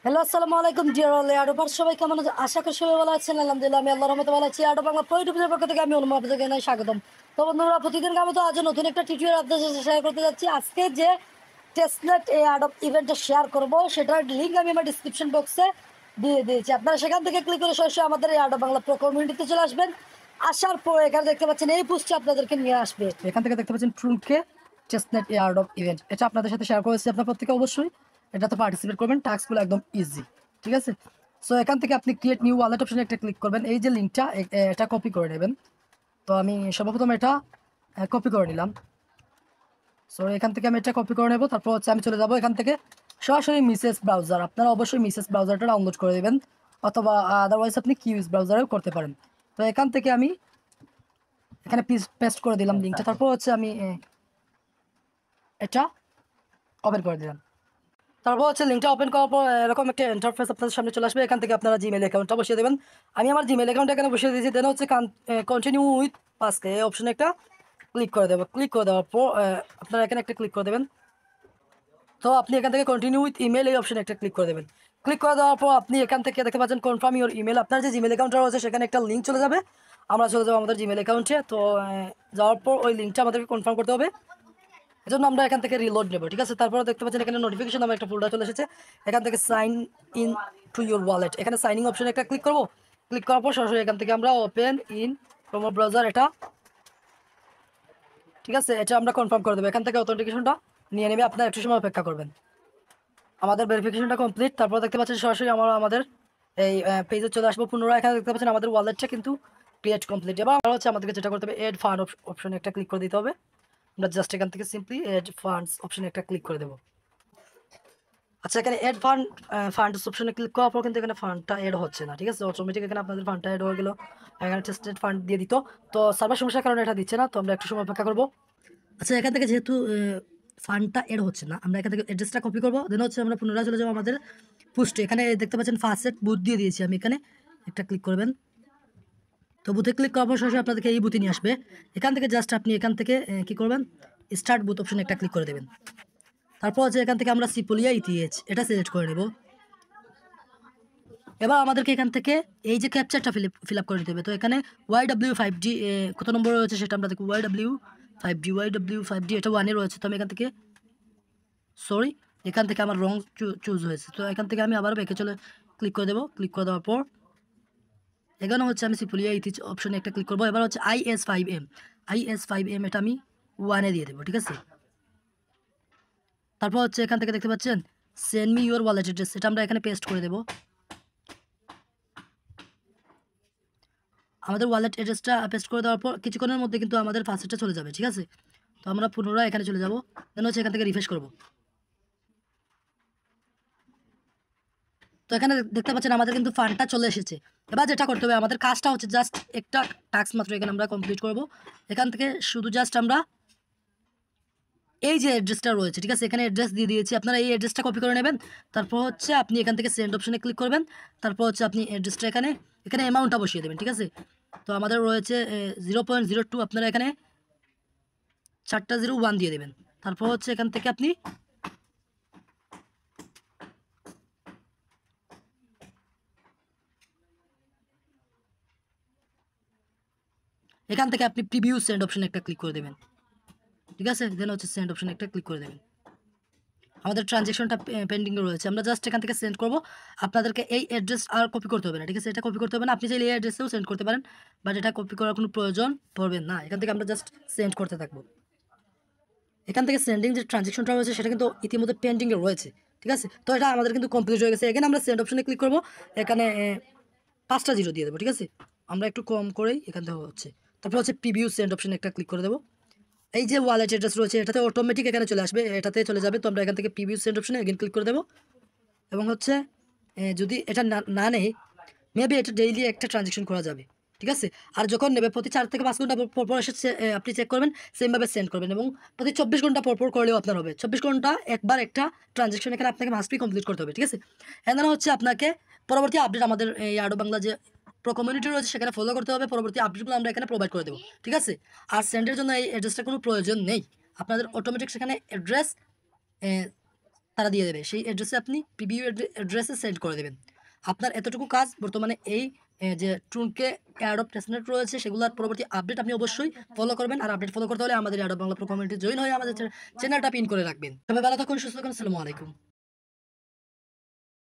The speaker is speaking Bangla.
হ্যালো, আসসালামু আলাইকুম ডিয়ার অল এয়ারডোবার, সবাই কেমন আছেন? আশা করি সবাই ভালো আছেন। আলহামদুলিল্লাহ, আমি আল্লাহর রহমতে ভালো আছি। এয়ারডো বাংলা ইউটিউবের পক্ষ থেকে আমি অনুমতি আপনাদেরকে জানাই স্বাগতম। তো বন্ধুরা, প্রতিদিন আমি তো আজ নতুন একটা টিউটোরিয়াল আপনাদের সাথে শেয়ার করতে যাচ্ছি। আজকে যে টেস্টনেট এয়ারডপ ইভেন্টটা শেয়ার করব, সেটার লিঙ্ক আমি আমার ডিসক্রিপশন বক্সে দিয়ে দিয়েছি। আপনারা সেখান থেকে ক্লিক করে সরাসরি আমাদের এয়ারডো বাংলা প্রো কমিউনিটিতে চলে আসবেন। আসার পর এখানে দেখতে পাচ্ছেন এই পোস্টটি আপনাদেরকে নিয়ে আসবে। এখান থেকে দেখতে পাচ্ছেন ট্রুকে চেস্টনেট এয়ারডপ ইভেন্ট, এটা আপনাদের সাথে শেয়ার করেছি। আপনার প্রত্যেকে অবশ্যই এটাতে পার্টিসিপেট করবেন। টাস্কগুলো একদম ইজি, ঠিক আছে? সো এখান থেকে আপনি ক্রিয়েট নিউ ওয়ালেট অপশনে একটা ক্লিক করবেন। এই যে লিঙ্কটা, এটা কপি করে নেবেন। তো আমি সর্বপ্রথম এটা কপি করে নিলাম। সো এখান থেকে আমি এটা কপি করে নেব। তারপর হচ্ছে আমি চলে যাব এখান থেকে সরাসরি মিসেস ব্রাউজার। আপনারা অবশ্যই মিসেস ব্রাউজারটা ডাউনলোড করে দেবেন, অথবা আদারওয়াইজ আপনি কিউইজ ব্রাউজারেও করতে পারেন। তো এখান থেকে আমি এখানে পেস্ট করে দিলাম লিঙ্কটা। তারপর হচ্ছে আমি এটা ওপেন করে দিলাম। তারপর হচ্ছে লিঙ্কটা ওপেন করার পর এরকম একটা ইন্টারফেস আপনাদের সামনে চলে আসবে। এখান থেকে আপনারা জিমেল অ্যাকাউন্টটা বসিয়ে দেবেন। আমি আমার জিমেল অ্যাকাউন্ট এখানে বসিয়ে দিয়েছি। দেন হচ্ছে কন্টিনিউ উইথ পাসকে এই অপশনে একটা ক্লিক করে দেবো। ক্লিক করে দেওয়ার পর আপনারা এখানে একটা ক্লিক করে দেবেন। তো আপনি এখান থেকে কন্টিনিউ উইথ ইমেল এই অপশনে একটা ক্লিক করে দেবেন। ক্লিক করে দেওয়ার পর আপনি এখান থেকে দেখতে পাচ্ছেন কনফার্ম ইউর ইমেল। আপনার যে জিমেল অ্যাকাউন্টটা রয়েছে সেখানে একটা লিঙ্ক চলে যাবে। আমরা চলে যাবো আমাদের জিমেল অ্যাকাউন্টে। তো যাওয়ার পর ওই লিঙ্কটা আমাদেরকে কনফার্ম করতে হবে। এজন্য আমরা এখান থেকে রিলোড নেব, ঠিক আছে? তারপরে দেখতে পাচ্ছেন এখানে নোটিফিকেশন আমার একটা ফোল্ডার চলে এসেছে। এখান থেকে sign in to your wallet, এখানে সাইনিং অপশনে একটা ক্লিক করব। ক্লিক করার পর সরাসরি এখান থেকে আমরা ওপেন ইন ক্রোম ব্রাউজার, এটা ঠিক আছে, এটা আমরা কনফার্ম করে দেবো। এখান থেকে অথেন্টিকেশনটা নিয়ে নেবে, আপনার একটু সময় অপেক্ষা করবেন। আমাদের ভেরিফিকেশনটা কমপ্লিট। তারপর দেখতে পাচ্ছেন সরাসরি আমরা আমাদের এই পেজে চলে আসবো। পুনরায় এখানে দেখতে পাচ্ছেন আমাদের ওয়ালেটটা কিন্তু ক্রিয়েট কমপ্লিট। এবার হচ্ছে আমাদেরকে যেটা করতে হবে, এড ফান্ড অপশনে একটা ক্লিক করে দিতে হবে। আমরা জাস্ট এখান থেকে সিম্পলি এড ফান্ডস অপশনে একটা ক্লিক করে দেবো। আচ্ছা, এখানে এড ফান্ডস অপশনে ক্লিক করার পর কিন্তু এখানে ফান্ডটা এড হচ্ছে না, ঠিক আছে? অটোমেটিক এখানে আপনাদের ফান্ডটা এড হয়ে গেল। এখানে টেস্টেড ফান্ড দিয়ে দিত, তো সার্ভার সমস্যার কারণে এটা দিচ্ছে না। তো আমরা একটু সময় অপেক্ষা করবো। আচ্ছা, এখান থেকে যেহেতু ফান্ডটা এড হচ্ছে না, আমরা এখান থেকে অ্যাড্রেসটা কপি করবো। দেন হচ্ছে আমরা পুনরায় চলে যাবো আমাদের পোস্টে। এখানে দেখতে পাচ্ছেন ফার্স্ট সেট বুথ দিয়ে দিয়েছি আমি, এখানে একটা ক্লিক করবেন। তো বুথে ক্লিক করার পর সরাসরি আপনাদেরকে এই বুথে নিয়ে আসবে। এখান থেকে জাস্ট আপনি এখান থেকে কি করবেন, স্টার্ট বুথ অপশনে একটা ক্লিক করে দেবেন। তারপর হচ্ছে এখান থেকে আমরা সিপোলিয়া ইটিএইচ এটা সিলেক্ট করে নেব। এবার আমাদেরকে এখান থেকে এই যে ক্যাপচারটা ফিল আপ করে দিতে হবে। তো এখানে YW5G কত নম্বর রয়েছে সেটা আমরা দেখব। YW5G এটা 1-এ রয়েছে। তো আমি এখান থেকে সরি, এখান থেকে আমার রং চুজ হয়েছে। তো এখান থেকে আমি আবার ব্যাকে চলে ক্লিক করে দেবো। ক্লিক করে দেওয়ার পর এখানে হচ্ছে আমি সিপুলিয়া ইথিচ অপশনে একটা ক্লিক করবো। এবার হচ্ছে IS5M এটা আমি 1-এ দিয়ে দেবো, ঠিক আছে? তারপর হচ্ছে এখান থেকে দেখতে পাচ্ছেন send me your wallet address, এটা আমরা এখানে পেস্ট করে দেবো। আমাদের ওয়ালেট অ্যাড্রেসটা পেস্ট করে দেওয়ার পর কিছুক্ষণের মধ্যে কিন্তু আমাদের পাসওয়ার্ডটা চলে যাবে, ঠিক আছে? তো আমরা পুনরায় এখানে চলে যাব। দেন হচ্ছে এখান থেকে রিফ্রেশ করব। তো এখানে দেখতে পাচ্ছেন আমাদের কিন্তু ফান্ডটা চলে এসেছে। এবার যেটা করতে হবে, আমাদের কাজটা হচ্ছে জাস্ট একটা টাস্ক মাত্র এখানে আমরা কমপ্লিট করব। এখান থেকে শুধু জাস্ট আমরা এই যে অ্যাড্রেসটা রয়েছে, ঠিক আছে, এখানে অ্যাড্রেস দিয়ে দিয়েছি। আপনারা এই অ্যাড্রেসটা কপি করে নেবেন। তারপর হচ্ছে আপনি এখান থেকে সেন্ড অপশনে ক্লিক করবেন। তারপর হচ্ছে আপনি অ্যাড্রেসটা এখানে এখানে অ্যামাউন্টটা বসিয়ে দেবেন, ঠিক আছে? তো আমাদের রয়েছে 0.02, আপনারা এখানে 4টা 01 দিয়ে দেবেন। তারপর হচ্ছে এখান থেকে আপনি প্রিভিউ সেন্ড অপশনে একটা ক্লিক করে দেবেন, ঠিক আছে? দেন হচ্ছে সেন্ড অপশনে একটা ক্লিক করে দেবেন। আমাদের ট্রানজ্যাকশনটা পেন্ডিংয়ে রয়েছে, আমরা জাস্ট এখান থেকে সেন্ড করব। আপনাদেরকে এই অ্যাড্রেস আর কপি করতে হবে না, ঠিক আছে? এটা কপি করতে হবে না, আপনি চাইলে এই অ্যাড্রেসেও সেন্ড করতে পারেন, বাট এটা কপি করার কোনো প্রয়োজন পড়বে না। এখান থেকে আমরা জাস্ট সেন্ড করতে থাকবো। এখান থেকে সেন্ডিং যে ট্রানজ্যাকশনটা রয়েছে সেটা কিন্তু ইতিমধ্যে পেন্ডিংয়ে রয়েছে, ঠিক আছে? তো এটা আমাদের কিন্তু কমপ্লিট হয়ে গেছে। এখানে আমরা সেন্ড অপশনে ক্লিক করব। এখানে 5টা 0 দিয়ে দেবো, ঠিক আছে? আমরা একটু কম করেই এখান থেকে হচ্ছে। তারপর হচ্ছে প্রিভিউ সেন্ড অপশনে একটা ক্লিক করে দেবো। এই যে ওয়ালেট অ্যাড্রেস রয়েছে এটাতে অটোমেটিক এখানে চলে আসবে, এটাতে চলে যাবে। তো আমরা এখান থেকে প্রিভিউ সেন্ড অপশনে এগেন ক্লিক করে দেবো। এবং হচ্ছে যদি এটা না নেই, মেবি এটা ডেইলি একটা ট্রানজ্যাকশন করা যাবে, ঠিক আছে? আর যখন নেবে প্রতি 4 থেকে 5 ঘন্টা পর এসে আপনি চেক করবেন, সেমভাবে সেন্ড করবেন। এবং প্রতি 24 ঘন্টা পর করলেও আপনার হবে। 24 ঘন্টা একবার একটা ট্রানজ্যাকশন এখানে আপনাকে মাস্ট বি কমপ্লিট করতে হবে, ঠিক আছে? এখানে হচ্ছে আপনাকে পরবর্তী আপডেট আমাদের এই আরও বাংলা যে প্রো কমিউনিটি রয়েছে সেখানে ফলো করতে হবে। পরবর্তী আপডেটগুলো আমরা এখানে প্রোভাইড করে দেবো, ঠিক আছে? আর সেন্ডের জন্য এই অ্যাড্রেসটার কোনো প্রয়োজন নেই। আপনাদের অটোমেটিক সেখানে অ্যাড্রেস তারা দিয়ে দেবে। সেই অ্যাড্রেসে আপনি প্রিভিউ অ্যাড্রেসে সেন্ড করে দেবেন। আপনার এতটুকু কাজ বর্তমানে এই যে টুনকে অ্যাডপ টেস্টনেট রয়েছে সেগুলোর পরবর্তী আপডেট আপনি অবশ্যই ফলো করবেন। আর আপডেট ফলো করতে হলে আমাদের অ্যাডপ বাংলা প্রো কমিউনিটি জয়েন হয়ে আমাদের চ্যানেলটা পিন করে রাখবেন। তবে ভালো থাকুন, সুস্থ থাকুন। আসসালামু আলাইকুম।